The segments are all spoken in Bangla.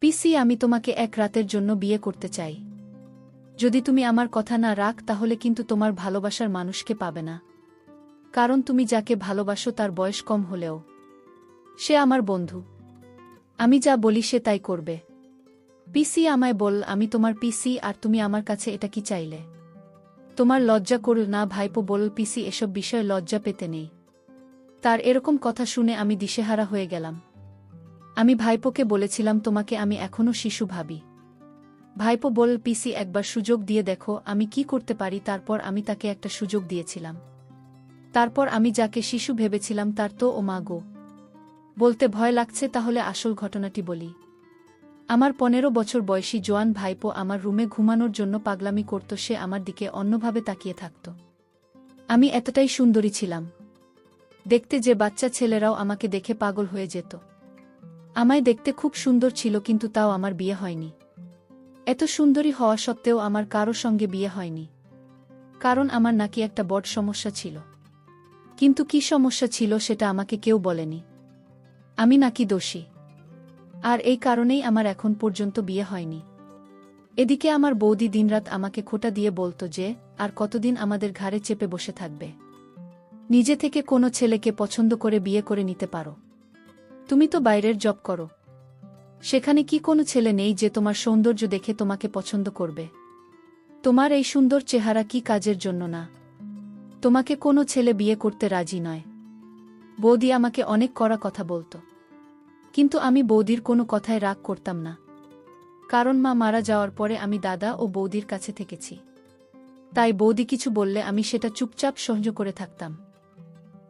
পিসি, আমি তোমাকে এক রাতের জন্য বিয়ে করতে চাই। যদি তুমি আমার কথা না রাখ তাহলে কিন্তু তোমার ভালোবাসার মানুষকে পাবে না। কারণ তুমি যাকে ভালোবাসো তার বয়স কম হলেও সে আমার বন্ধু। আমি যা বলি সে তাই করবে। পিসি, আমায় বল, আমি তোমার পিসি আর তুমি আমার কাছে এটা কি চাইলে? তোমার লজ্জা করল না ভাইপো? বল পিসি, এসব বিষয়ে লজ্জা পেতে নেই। তার এরকম কথা শুনে আমি দিশেহারা হয়ে গেলাম। আমি ভাইপোকে বলেছিলাম তোমাকে আমি এখনও শিশু ভাবি। ভাইপো বল পিসি, একবার সুযোগ দিয়ে দেখো আমি কি করতে পারি। তারপর আমি তাকে একটা সুযোগ দিয়েছিলাম। তারপর আমি যাকে শিশু ভেবেছিলাম তার তো ও মা গো। বলতে ভয় লাগছে, তাহলে আসল ঘটনাটি বলি। আমার 15 বছর বয়সী জোয়ান ভাইপো আমার রুমে ঘুমানোর জন্য পাগলামি করত। সে আমার দিকে অন্যভাবে তাকিয়ে থাকত। আমি এতটাই সুন্দরী ছিলাম দেখতে যে বাচ্চা ছেলেরাও আমাকে দেখে পাগল হয়ে যেত। আমায় দেখতে খুব সুন্দর ছিল, কিন্তু তাও আমার বিয়ে হয়নি। এত সুন্দরী হওয়া সত্ত্বেও আমার কারো সঙ্গে বিয়ে হয়নি। কারণ আমার নাকি একটা বড় সমস্যা ছিল। কিন্তু কি সমস্যা ছিল সেটা আমাকে কেউ বলেনি। আমি নাকি দোষী। আর এই কারণেই আমার এখন পর্যন্ত বিয়ে হয়নি। এদিকে আমার বৌদি দিনরাত আমাকে খোঁটা দিয়ে বলতো যে আর কতদিন আমাদের ঘাড়ে চেপে বসে থাকবে। নিজে থেকে কোনো ছেলেকে পছন্দ করে বিয়ে করে নিতে পারো। তুমি তো বাইরের জব করো, সেখানে কি কোনো ছেলে নেই যে তোমার সৌন্দর্য দেখে তোমাকে পছন্দ করবে? তোমার এই সুন্দর চেহারা কি কাজের জন্য না? তোমাকে কোনো ছেলে বিয়ে করতে রাজি নয়। বৌদি আমাকে অনেক কড়া কথা বলতো, কিন্তু আমি বৌদির কোনো কথায় রাগ করতাম না। কারণ মা মারা যাওয়ার পরে আমি দাদা ও বৌদির কাছে থেকেছি। তাই বৌদি কিছু বললে আমি সেটা চুপচাপ সহ্য করে থাকতাম।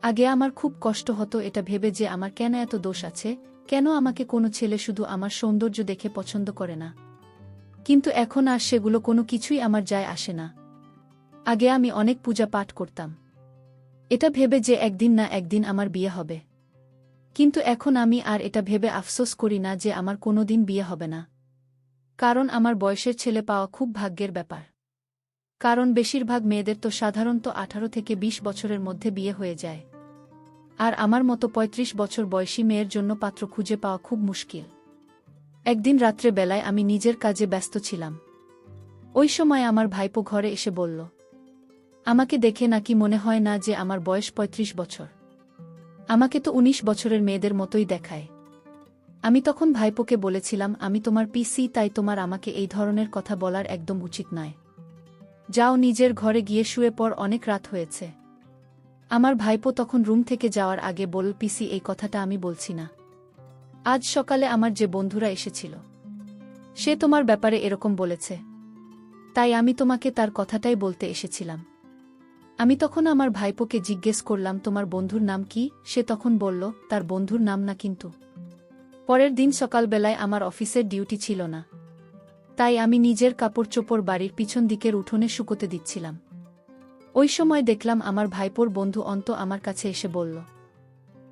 আগে আমার খুব কষ্ট হতো এটা ভেবে যে আমার কেন এত দোষ আছে, কেন আমাকে কোনো ছেলে শুধু আমার সৌন্দর্য দেখে পছন্দ করে না। কিন্তু এখন আর সেগুলো কোনো কিছুই আমার যায় আসে না। আগে আমি অনেক পূজা পাঠ করতাম এটা ভেবে যে একদিন না একদিন আমার বিয়ে হবে। কিন্তু এখন আমি আর এটা ভেবে আফসোস করি না যে আমার কোনোদিন বিয়ে হবে না। কারণ আমার বয়সের ছেলে পাওয়া খুব ভাগ্যের ব্যাপার। কারণ বেশিরভাগ মেয়েদের তো সাধারণত 18 থেকে 20 বছরের মধ্যে বিয়ে হয়ে যায়। আর আমার মতো 35 বছর বয়সী মেয়ের জন্য পাত্র খুঁজে পাওয়া খুব মুশকিল। একদিন রাত্রে বেলায় আমি নিজের কাজে ব্যস্ত ছিলাম। ওই সময় আমার ভাইপো ঘরে এসে বলল, আমাকে দেখে নাকি মনে হয় না যে আমার বয়স 35 বছর। আমাকে তো 19 বছরের মেয়েদের মতোই দেখায়। আমি তখন ভাইপোকে বলেছিলাম, আমি তোমার পিসি, তাই তোমার আমাকে এই ধরনের কথা বলার একদম উচিত নয়। যাও নিজের ঘরে গিয়ে শুয়ে পড়, অনেক রাত হয়েছে। আমার ভাইপো তখন রুম থেকে যাওয়ার আগে বলল, পিসি, এই কথাটা আমি বলছি না। আজ সকালে আমার যে বন্ধুরা এসেছিল সে তোমার ব্যাপারে এরকম বলেছে। তাই আমি তোমাকে তার কথাটাই বলতে এসেছিলাম। আমি তখন আমার ভাইপোকে জিজ্ঞেস করলাম, তোমার বন্ধুর নাম কি? সে তখন বলল, তার বন্ধুর নাম না কিন্তু। পরের দিন সকালবেলায় আমার অফিসের ডিউটি ছিল না। তাই আমি নিজের কাপড় চোপড় বাড়ির পিছন দিকের উঠোনে শুকোতে দিচ্ছিলাম। ওই সময় দেখলাম আমার ভাইপোর বন্ধু অন্ত আমার কাছে এসে বলল,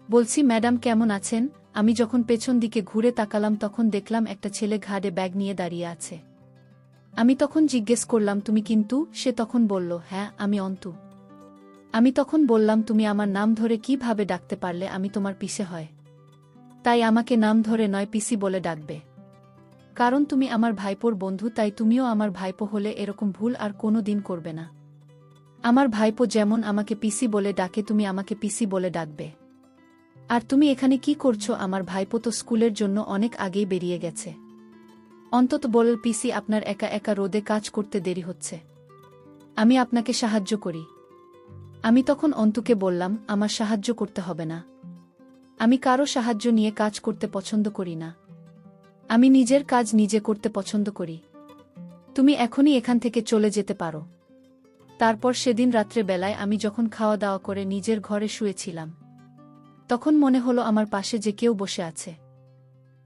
বলছি ম্যাডাম কেমন আছেন? আমি যখন পেছন দিকে ঘুরে তাকালাম তখন দেখলাম একটা ছেলে ঘাড়ে ব্যাগ নিয়ে দাঁড়িয়ে আছে। আমি তখন জিজ্ঞেস করলাম, তুমি কিন্তু? সে তখন বলল, হ্যাঁ আমি অন্তু। আমি তখন বললাম, তুমি আমার নাম ধরে কিভাবে ডাকতে পারলে? আমি তোমার পিসে হয়, তাই আমাকে নাম ধরে নয় পিসি বলে ডাকবে। কারণ তুমি আমার ভাইপোর বন্ধু, তাই তুমিও আমার ভাইপো হলে এরকম ভুল আর কোনো দিন করবে না। আমার ভাইপো যেমন আমাকে পিসি বলে ডাকে তুমি আমাকে পিসি বলে ডাকবে। আর তুমি এখানে কি করছো? আমার ভাইপো তো স্কুলের জন্য অনেক আগেই বেরিয়ে গেছে। অন্তত বল পিসি, আপনার একা একা রোদে কাজ করতে দেরি হচ্ছে, আমি আপনাকে সাহায্য করি। আমি তখন অন্তুকে বললাম, আমার সাহায্য করতে হবে না। আমি কারো সাহায্য নিয়ে কাজ করতে পছন্দ করি না। আমি নিজের কাজ নিজে করতে পছন্দ করি। তুমি এখনই এখান থেকে চলে যেতে পারো। তারপর সেদিন রাত্রে বেলায় আমি যখন খাওয়া দাওয়া করে নিজের ঘরে শুয়েছিলাম তখন মনে হলো আমার পাশে যে কেউ বসে আছে।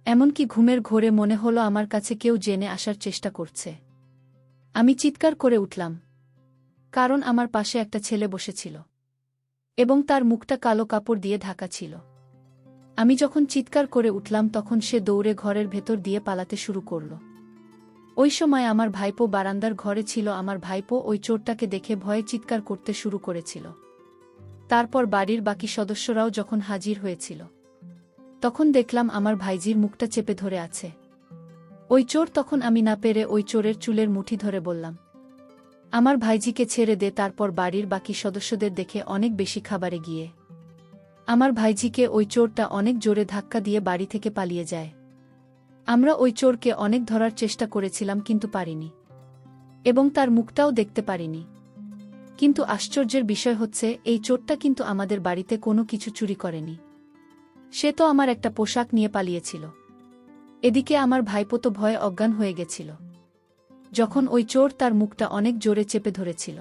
এমনকি ঘুমের ঘোরে মনে হলো আমার কাছে কেউ জেনে আসার চেষ্টা করছে। আমি চিৎকার করে উঠলাম, কারণ আমার পাশে একটা ছেলে বসেছিল এবং তার মুখটা কালো কাপড় দিয়ে ঢাকা ছিল। আমি যখন চিৎকার করে উঠলাম তখন সে দৌড়ে ঘরের ভেতর দিয়ে পালাতে শুরু করল। ওই সময় আমার ভাইপো বারান্দার ঘরে ছিল। আমার ভাইপো ওই চোরটাকে দেখে ভয়ে চিৎকার করতে শুরু করেছিল। তারপর বাড়ির বাকি সদস্যরাও যখন হাজির হয়েছিল তখন দেখলাম আমার ভাইজির মুখটা চেপে ধরে আছে। ওই চোর তখন আমি না পেরে ওই চোরের চুলের মুঠি ধরে বললাম, আমার ভাইজিকে ছেড়ে দে। তারপর বাড়ির বাকি সদস্যদের দেখে অনেক বেশি খাবারে গিয়ে আমার ভাইজিকে ওই চোরটা অনেক জোরে ধাক্কা দিয়ে বাড়ি থেকে পালিয়ে যায়। আমরা ওই চোরকে অনেক ধরার চেষ্টা করেছিলাম কিন্তু পারিনি, এবং তার মুখটাও দেখতে পারিনি। কিন্তু আশ্চর্যের বিষয় হচ্ছে এই চোরটা কিন্তু আমাদের বাড়িতে কোনো কিছু চুরি করেনি। সে তো আমার একটা পোশাক নিয়ে পালিয়েছিল। এদিকে আমার ভাইপো তো ভয়ে অজ্ঞান হয়ে গেছিল যখন ওই চোর তার মুখটা অনেক জোরে চেপে ধরেছিল।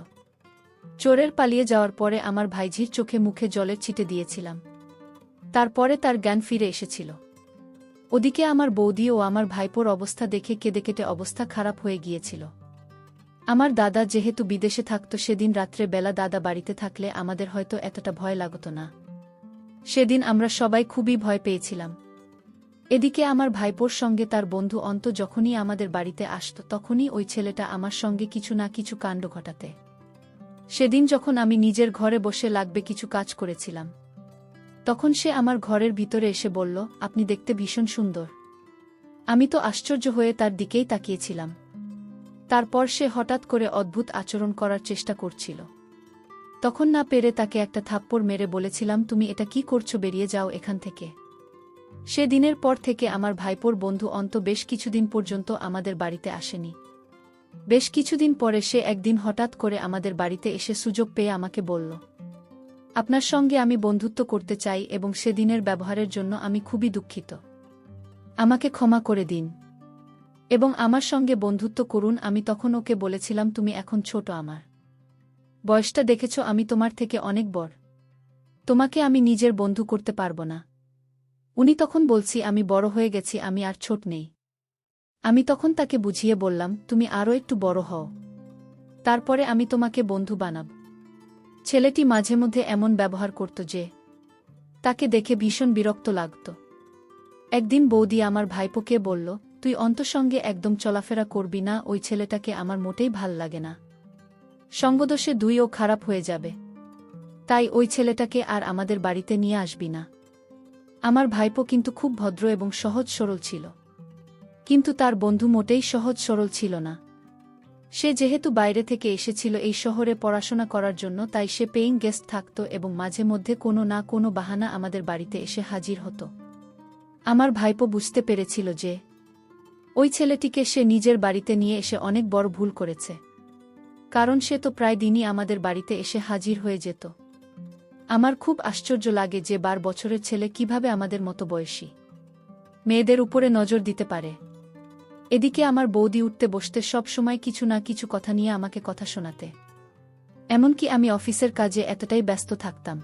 চোরের পালিয়ে যাওয়ার পরে আমার ভাইঝির চোখে মুখে জলের ছিটে দিয়েছিলাম। তারপরে তার জ্ঞান ফিরে এসেছিল। ওদিকে আমার বৌদি ও আমার ভাইপোর অবস্থা দেখে কেঁদে কেটে অবস্থা খারাপ হয়ে গিয়েছিল। আমার দাদা যেহেতু বিদেশে থাকত, সেদিন রাত্রে বেলা দাদা বাড়িতে থাকলে আমাদের হয়তো এতটা ভয় লাগত না। সেদিন আমরা সবাই খুবই ভয় পেয়েছিলাম। এদিকে আমার ভাইপোর সঙ্গে তার বন্ধু অন্ত যখনই আমাদের বাড়িতে আসত, তখনই ওই ছেলেটা আমার সঙ্গে কিছু না কিছু কাণ্ড ঘটাতে। সেদিন যখন আমি নিজের ঘরে বসে লাগবে কিছু কাজ করেছিলাম, তখন সে আমার ঘরের ভিতরে এসে বলল, আপনি দেখতে ভীষণ সুন্দর। আমি তো আশ্চর্য হয়ে তার দিকেই তাকিয়েছিলাম। তারপর সে হঠাৎ করে অদ্ভুত আচরণ করার চেষ্টা করছিল। তখন না পেরে তাকে একটা থাপ্পড় মেরে বলেছিলাম, তুমি এটা কি করছো, বেরিয়ে যাও এখান থেকে। সে দিনের পর থেকে আমার ভাইপোর বন্ধু অন্ত বেশ কিছুদিন পর্যন্ত আমাদের বাড়িতে আসেনি। বেশ কিছুদিন পরে সে একদিন হঠাৎ করে আমাদের বাড়িতে এসে সুযোগ পেয়ে আমাকে বলল, আপনার সঙ্গে আমি বন্ধুত্ব করতে চাই এবং সেদিনের ব্যবহারের জন্য আমি খুবই দুঃখিত। আমাকে ক্ষমা করে দিন এবং আমার সঙ্গে বন্ধুত্ব করুন। আমি তখন ওকে বলেছিলাম, তুমি এখন ছোট, আমার বয়সটা দেখেছ, আমি তোমার থেকে অনেক বড়, তোমাকে আমি নিজের বন্ধু করতে পারবো না। উনি তখন বলছি, আমি বড় হয়ে গেছি, আমি আর ছোট নেই। আমি তখন তাকে বুঝিয়ে বললাম, তুমি আরও একটু বড় হও, তারপরে আমি তোমাকে বন্ধু বানাব। ছেলেটি মাঝে মধ্যে এমন ব্যবহার করত যে তাকে দেখে ভীষণ বিরক্ত লাগত। একদিন বৌদি আমার ভাইপোকে বলল, তুই অন্তর সঙ্গে একদম চলাফেরা করবি না, ওই ছেলেটাকে আমার মোটেই ভাল লাগে না, সঙ্গদোষে দুইও খারাপ হয়ে যাবে, তাই ওই ছেলেটাকে আর আমাদের বাড়িতে নিয়ে আসবি না। আমার ভাইপো কিন্তু খুব ভদ্র এবং সহজ সরল ছিল, কিন্তু তার বন্ধু মোটেই সহজ সরল ছিল না। সে যেহেতু বাইরে থেকে এসেছিল এই শহরে পড়াশোনা করার জন্য, তাই সে পেইং গেস্ট থাকত এবং মাঝে মধ্যে কোনো না কোনো বাহানা আমাদের বাড়িতে এসে হাজির হতো। আমার ভাইপো বুঝতে পেরেছিল যে ওই ছেলেটিকে সে নিজের বাড়িতে নিয়ে এসে অনেক বড় ভুল করেছে, কারণ সে তো প্রায় দিনই আমাদের বাড়িতে এসে হাজির হয়ে যেত। আমার খুব আশ্চর্য লাগে যে 12 বছরের ছেলে কিভাবে আমাদের মতো বয়সী মেয়েদের উপরে নজর দিতে পারে। এদিকে আমার বৌদি উঠতে বসতে সব সময় কিছু না কিছু কথা নিয়ে আমাকে কথা শোনাতে। এমনকি আমি অফিসের কাজে এতটাই ব্যস্ত থাকতাম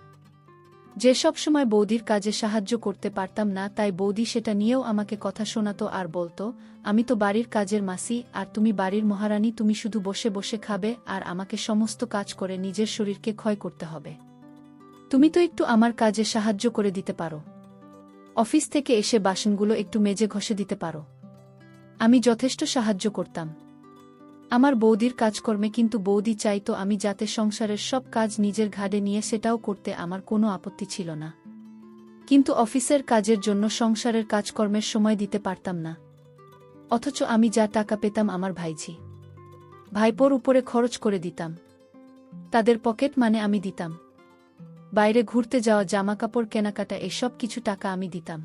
যে সব সময় বৌদির কাজে সাহায্য করতে পারতাম না, তাই বৌদি সেটা নিয়েও আমাকে কথা শোনাতো আর বলতো, আমি তো বাড়ির কাজের মাসি আর তুমি বাড়ির মহারানী, তুমি শুধু বসে বসে খাবে আর আমাকে সমস্ত কাজ করে নিজের শরীরকে ক্ষয় করতে হবে। তুমি তো একটু আমার কাজে সাহায্য করে দিতে পারো, অফিস থেকে এসে বাসনগুলো একটু মেজে ঘষে দিতে পারো। আমি যথেষ্ট সাহায্য করতাম আমার বৌদির কাজকর্মে, কিন্তু বৌদি চাইতো আমি যাতে সংসারের সব কাজ নিজের ঘাড়ে নিয়ে, সেটাও করতে আমার কোনো আপত্তি ছিল না, কিন্তু অফিসের কাজের জন্য সংসারের কাজকর্মের সময় দিতে পারতাম না। অথচ আমি যা টাকা পেতাম আমার ভাইপোর উপরে খরচ করে দিতাম। তাদের পকেট মানে আমি দিতাম, বাইরে ঘুরতে যাওয়া, জামাকাপড় কেনাকাটা, এসব কিছু টাকা আমি দিতাম।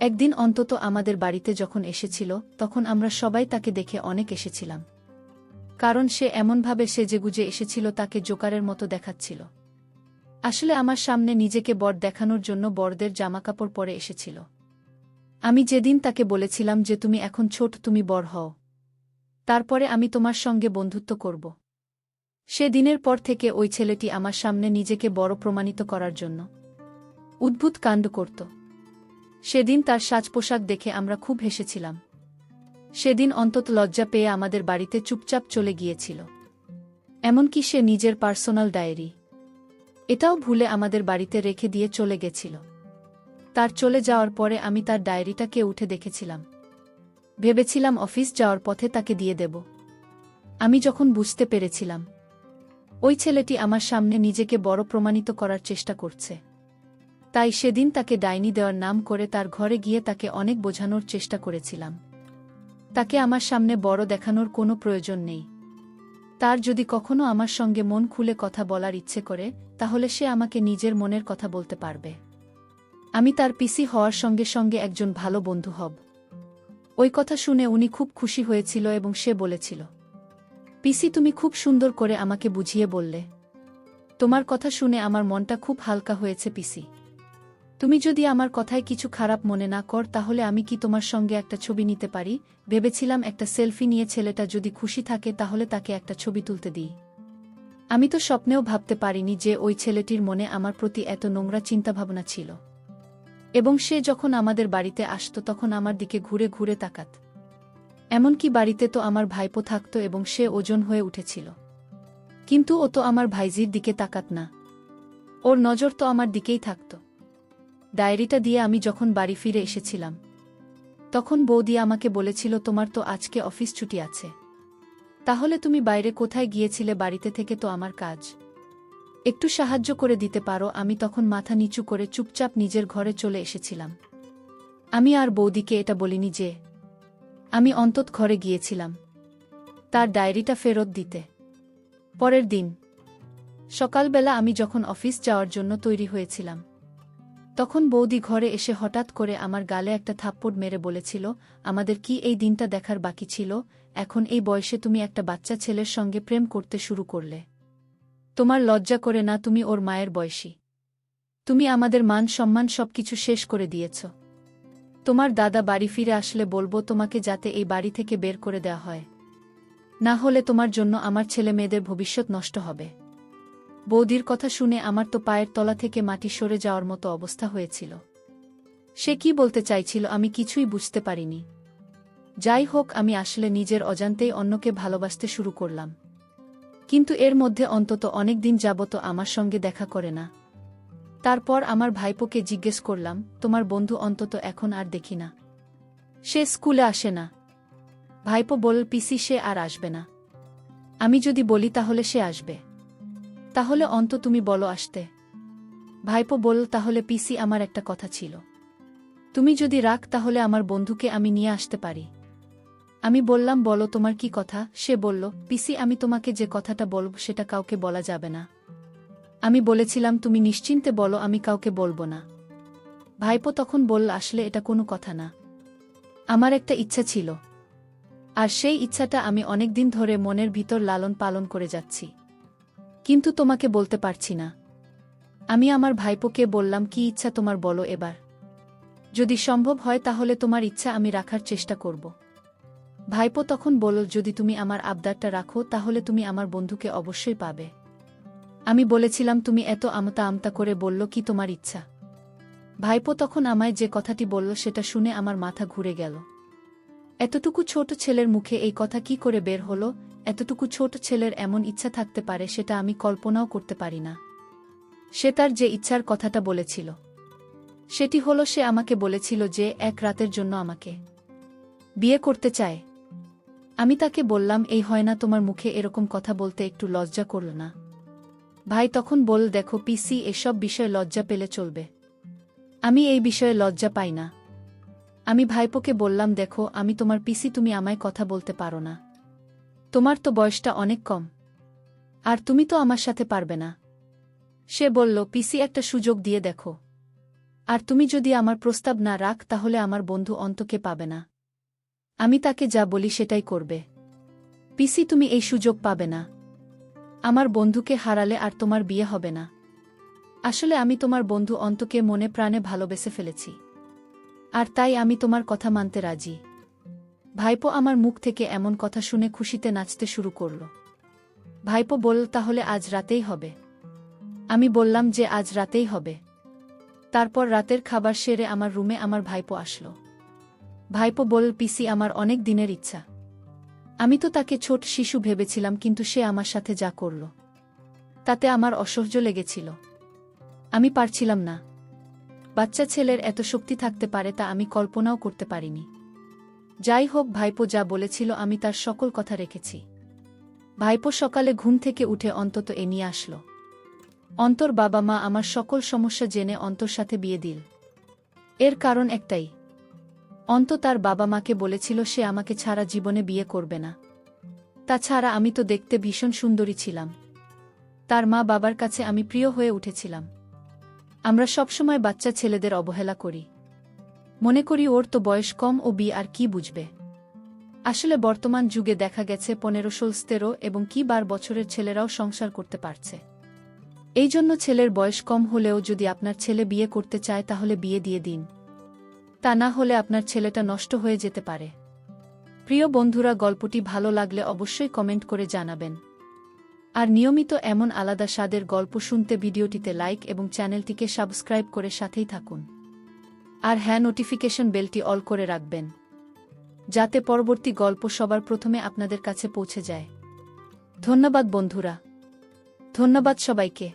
একদিন অন্তত আমাদের বাড়িতে যখন এসেছিল, তখন আমরা সবাই তাকে দেখে অনেক এসেছিলাম, কারণ সে এমনভাবে সেজেগুজে এসেছিল তাকে জোকারের মতো দেখাচ্ছিল। আসলে আমার সামনে নিজেকে বড় দেখানোর জন্য বড়দের জামাকাপড় পরে এসেছিল। আমি যেদিন তাকে বলেছিলাম যে তুমি এখন ছোট, তুমি বড় হও, তারপরে আমি তোমার সঙ্গে বন্ধুত্ব করব, সে দিনের পর থেকে ওই ছেলেটি আমার সামনে নিজেকে বড় প্রমাণিত করার জন্য উদ্ভুত কাণ্ড করত। সেদিন তার সাজ পোশাক দেখে আমরা খুব হেসেছিলাম। সেদিন অন্তত লজ্জা পেয়ে আমাদের বাড়িতে চুপচাপ চলে গিয়েছিল। এমনকি সে নিজের পার্সোনাল ডায়েরি এটাও ভুলে আমাদের বাড়িতে রেখে দিয়ে চলে গেছিল। তার চলে যাওয়ার পরে আমি তার ডায়েরিটাকে উঠে দেখেছিলাম, ভেবেছিলাম অফিস যাওয়ার পথে তাকে দিয়ে দেব। আমি যখন বুঝতে পেরেছিলাম ওই ছেলেটি আমার সামনে নিজেকে বড় প্রমাণিত করার চেষ্টা করছে, তাই সেদিন তাকে ডাইনি দেওয়ার নাম করে তার ঘরে গিয়ে তাকে অনেক বোঝানোর চেষ্টা করেছিলাম। তাকে আমার সামনে বড় দেখানোর কোনো প্রয়োজন নেই। তার যদি কখনো আমার সঙ্গে মন খুলে কথা বলার ইচ্ছে করে, তাহলে সে আমাকে নিজের মনের কথা বলতে পারবে। আমি তার পিসি হওয়ার সঙ্গে সঙ্গে একজন ভালো বন্ধু হব। ওই কথা শুনে উনি খুব খুশি হয়েছিল এবং সে বলেছিল, পিসি তুমি খুব সুন্দর করে আমাকে বুঝিয়ে বললে। তোমার কথা শুনে আমার মনটা খুব হালকা হয়েছে পিসি। তুমি যদি আমার কথায় কিছু খারাপ মনে না কর, তাহলে আমি কি তোমার সঙ্গে একটা ছবি নিতে পারি? ভেবেছিলাম একটা সেলফি নিয়ে ছেলেটা যদি খুশি থাকে তাহলে তাকে একটা ছবি তুলতে দিই। আমি তো স্বপ্নেও ভাবতে পারিনি যে ওই ছেলেটির মনে আমার প্রতি এত নোংরা চিন্তাভাবনা ছিল। এবং সে যখন আমাদের বাড়িতে আসত তখন আমার দিকে ঘুরে ঘুরে তাকাত। এমনকি বাড়িতে তো আমার ভাইপো থাকত এবং সে ওজন হয়ে উঠেছিল। কিন্তু ও তো আমার ভাইজির দিকে তাকাত না। ওর নজর তো আমার দিকেই থাকত। ডায়েরিটা দিয়ে আমি যখন বাড়ি ফিরে এসেছিলাম, তখন বৌদি আমাকে বলেছিল, তোমার তো আজকে অফিস ছুটি আছে, তাহলে তুমি বাইরে কোথায় গিয়েছিলে? বাড়িতে থেকে তো আমার কাজ একটু সাহায্য করে দিতে পারো। আমি তখন মাথা নিচু করে চুপচাপ নিজের ঘরে চলে এসেছিলাম। আমি আর বৌদিকে এটা বলিনি যে আমি অন্তত ঘরে গিয়েছিলাম তার ডায়েরিটা ফেরত দিতে। পরের দিন সকালবেলা আমি যখন অফিস যাওয়ার জন্য তৈরি হয়েছিলাম, তখন বৌদি ঘরে এসে হঠাৎ করে আমার গালে একটা থাপ্পড় মেরে বলেছিল, আমাদের কি এই দিনটা দেখার বাকি ছিল? এখন এই বয়সে তুমি একটা বাচ্চা ছেলের সঙ্গে প্রেম করতে শুরু করলে। তোমার লজ্জা করে না? তুমি ওর মায়ের বয়সী। তুমি আমাদের মান সম্মান সবকিছু শেষ করে দিয়েছ। তোমার দাদা বাড়ি ফিরে আসলে বলবো তোমাকে যাতে এই বাড়ি থেকে বের করে দেওয়া হয়, না হলে তোমার জন্য আমার ছেলে মেয়েদের ভবিষ্যৎ নষ্ট হবে। বৌদির কথা শুনে আমার তো পায়ের তলা থেকে মাটি সরে যাওয়ার মতো অবস্থা হয়েছিল। সে কি বলতে চাইছিল আমি কিছুই বুঝতে পারিনি। যাই হোক, আমি আসলে নিজের অজান্তেই অন্যকে ভালোবাসতে শুরু করলাম। কিন্তু এর মধ্যে অন্তত অনেক দিন যাবত আমার সঙ্গে দেখা করে না। তারপর আমার ভাইপোকে জিজ্ঞেস করলাম, তোমার বন্ধু অন্তত এখন আর দেখি না, সে স্কুলে আসে না। ভাইপো বলল, পিসি সে আর আসবে না। আমি যদি বলি তাহলে সে আসবে। তাহলে তুমি বলো আসতে। ভাইপো বলল, তাহলে পিসি আমার একটা কথা ছিল, তুমি যদি রাখ তাহলে আমার বন্ধুকে আমি নিয়ে আসতে পারি। আমি বললাম, বলো তোমার কি কথা? সে বলল, পিসি আমি তোমাকে যে কথাটা বলব সেটা কাউকে বলা যাবে না। আমি বলেছিলাম, তুমি নিশ্চিন্তে বলো, আমি কাউকে বলবো না। ভাইপো তখন বলল, আসলে এটা কোনো কথা না, আমার একটা ইচ্ছা ছিল, আর সেই ইচ্ছাটা আমি অনেক দিন ধরে মনের ভিতর লালন পালন করে যাচ্ছি, কিন্তু তোমাকে বলতে পারছি না। আমি আমার ভাইপোকে বললাম, কি ইচ্ছা তোমার বলো এবার। যদি সম্ভব হয় তাহলে তোমার ইচ্ছা আমি রাখার চেষ্টা করব। ভাইপো তখন বলল, যদি তুমি আমার আবদারটা রাখো তাহলে তুমি আমার বন্ধুকে অবশ্যই পাবে। আমি বলেছিলাম, তুমি এত আমতা আমতা করে বলল কি তোমার ইচ্ছা? ভাইপো তখন আমায় যে কথাটি বলল সেটা শুনে আমার মাথা ঘুরে গেল। এতটুকু ছোট ছেলের মুখে এই কথা কি করে বের হলো? এতটুকু ছোট ছেলের এমন ইচ্ছা থাকতে পারে সেটা আমি কল্পনাও করতে পারি না। সে তার যে ইচ্ছার কথাটা বলেছিল সেটি হলো, সে আমাকে বলেছিল যে এক রাতের জন্য আমাকে বিয়ে করতে চায়। আমি তাকে বললাম, এই হয় না, তোমার মুখে এরকম কথা বলতে একটু লজ্জা করল না? ভাই তখন বল, দেখো পিসি, এসব বিষয়ে লজ্জা পেলে চলবে, আমি এই বিষয়ে লজ্জা পাই না। আমি ভাইপোকে বললাম, দেখো আমি তোমার পিসি, তুমি আমায় কথা বলতে পারো না, তোমার তো বয়সটা অনেক কম, আর তুমি তো আমার সাথে পারবে না। সে বলল, পিসি একটা সুযোগ দিয়ে দেখো, আর তুমি যদি আমার প্রস্তাব না রাখ তাহলে আমার বন্ধু অন্তকে পাবে না। আমি তাকে যা বলি সেটাই করবে। পিসি তুমি এই সুযোগ পাবে না, আমার বন্ধুকে হারালে আর তোমার বিয়ে হবে না। আসলে আমি তোমার বন্ধু অন্তকে মনে প্রাণে ভালোবেসে ফেলেছি, আর তাই আমি তোমার কথা মানতে রাজি। ভাইপো আমার মুখ থেকে এমন কথা শুনে খুশিতে নাচতে শুরু করল। ভাইপো বলল, তাহলে আজ রাতেই হবে? আমি বললাম যে আজ রাতেই হবে। তারপর রাতের খাবার সেরে আমার রুমে আমার ভাইপো আসলো। ভাইপো বলল, পিসি আমার অনেক দিনের ইচ্ছা। আমি তো তাকে ছোট শিশু ভেবেছিলাম, কিন্তু সে আমার সাথে যা করল তাতে আমার অসহ্য লেগেছিল। আমি পারছিলাম না। বাচ্চা ছেলের এত শক্তি থাকতে পারে তা আমি কল্পনাও করতে পারিনি। যাই হোক, ভাইপো যা বলেছিল আমি তার সকল কথা রেখেছি। ভাইপো সকালে ঘুম থেকে উঠে অন্তত এ নিয়ে আসলো। অন্তর বাবা মা আমার সকল সমস্যা জেনে অন্তর সাথে বিয়ে দিল। এর কারণ একটাই, অন্ত তার বাবা মাকে বলেছিল সে আমাকে ছাড়া জীবনে বিয়ে করবে না। তাছাড়া আমি তো দেখতে ভীষণ সুন্দরী ছিলাম। তার মা বাবার কাছে আমি প্রিয় হয়ে উঠেছিলাম। আমরা সবসময় বাচ্চা ছেলেদের অবহেলা করি, মনে করি ওর তো বয়স কম, ও বিয়ে আর কি বুঝবে। আসলে বর্তমান যুগে দেখা গেছে 15-16 এবং কি 12 বছরের ছেলেরাও সংসার করতে পারছে। এই জন্য ছেলের বয়স কম হলেও যদি আপনার ছেলে বিয়ে করতে চায় তাহলে বিয়ে দিয়ে দিন, তা না হলে আপনার ছেলেটা নষ্ট হয়ে যেতে পারে। প্রিয় বন্ধুরা, গল্পটি ভালো লাগলে অবশ্যই কমেন্ট করে জানাবেন। আর নিয়মিত এমন আলাদা স্বাদের গল্প শুনতে ভিডিওটিতে লাইক এবং চ্যানেলটিকে সাবস্ক্রাইব করে সাথেই থাকুন। আর হ্যাঁ, নোটিফিকেশন বেলটি অল করে রাখবেন, যাতে পরবর্তী গল্প সবার প্রথমে আপনাদের কাছে পৌঁছে যায়। ধন্যবাদ বন্ধুরা, ধন্যবাদ সবাইকে।